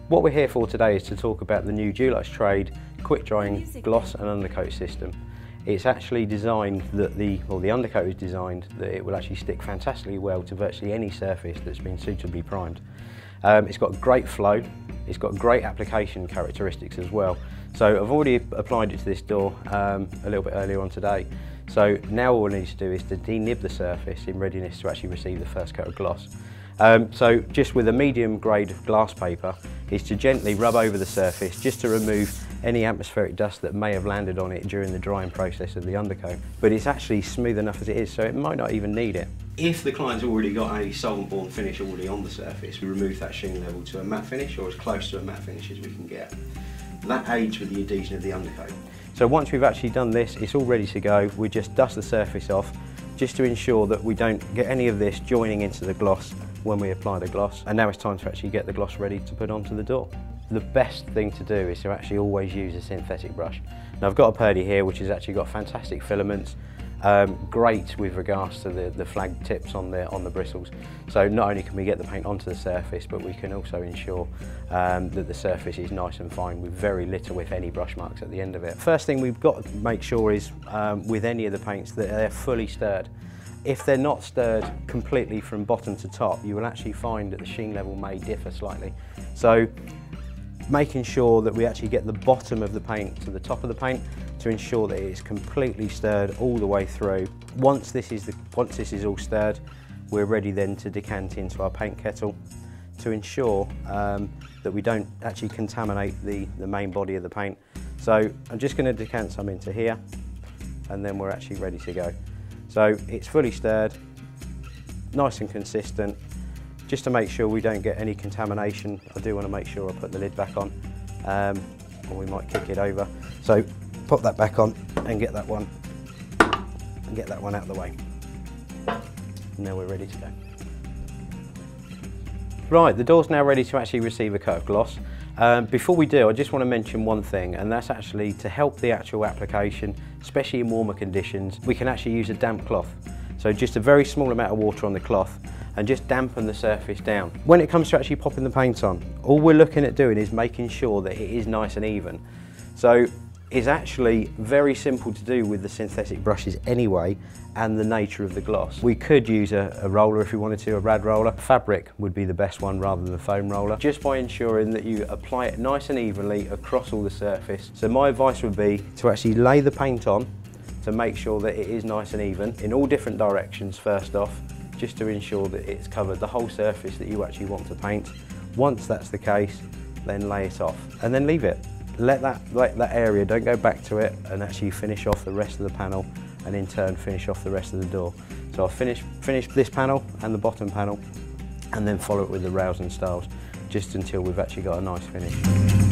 What we're here for today is to talk about the new Dulux Trade quick drying gloss and undercoat system. It's actually designed that the undercoat is designed that it will actually stick fantastically well to virtually any surface that's been suitably primed. It's got great flow, it's got great application characteristics as well. So I've already applied it to this door a little bit earlier on today. So now all we need to do is to denib the surface in readiness to actually receive the first coat of gloss. So just with a medium grade glass paper is to gently rub over the surface just to remove any atmospheric dust that may have landed on it during the drying process of the undercoat. But it's actually smooth enough as it is, so it might not even need it. If the client's already got a solvent-borne finish already on the surface, we remove that sheen level to a matte finish or as close to a matte finish as we can get. That aids with the adhesion of the undercoat. So once we've actually done this, it's all ready to go. We just dust the surface off just to ensure that we don't get any of this joining into the gloss when we apply the gloss. And now it's time to actually get the gloss ready to put onto the door. The best thing to do is to actually always use a synthetic brush. Now I've got a Purdy here which has actually got fantastic filaments, great with regards to the flag tips on the bristles. So not only can we get the paint onto the surface, but we can also ensure that the surface is nice and fine with very little, if any, brush marks at the end of it. First thing we've got to make sure is with any of the paints that they're fully stirred. If they're not stirred completely from bottom to top, you will actually find that the sheen level may differ slightly. So making sure that we actually get the bottom of the paint to the top of the paint to ensure that it's completely stirred all the way through. Once this is all stirred, we're ready then to decant into our paint kettle to ensure that we don't actually contaminate the main body of the paint. So I'm just going to decant some into here and then we're actually ready to go. So it's fully stirred, nice and consistent. Just to make sure we don't get any contamination, I do want to make sure I put the lid back on, or we might kick it over. So pop that back on and get that one out of the way. And now we're ready to go. Right, the door's now ready to actually receive a coat of gloss. Before we do, I just want to mention one thing, and that's actually to help the actual application, especially in warmer conditions, we can actually use a damp cloth. So just a very small amount of water on the cloth and just dampen the surface down. When it comes to actually popping the paint on, all we're looking at doing is making sure that it is nice and even. So it's actually very simple to do with the synthetic brushes anyway, and the nature of the gloss. We could use a roller if we wanted to, a rad roller. Fabric would be the best one rather than a foam roller, just by ensuring that you apply it nice and evenly across all the surface. So my advice would be to actually lay the paint on to make sure that it is nice and even in all different directions first off, just to ensure that it's covered the whole surface that you actually want to paint. Once that's the case, then lay it off and then leave it. Let that area, don't go back to it, and actually finish off the rest of the panel and in turn finish off the rest of the door. So I'll finish this panel and the bottom panel and then follow it with the rails and stiles just until we've actually got a nice finish.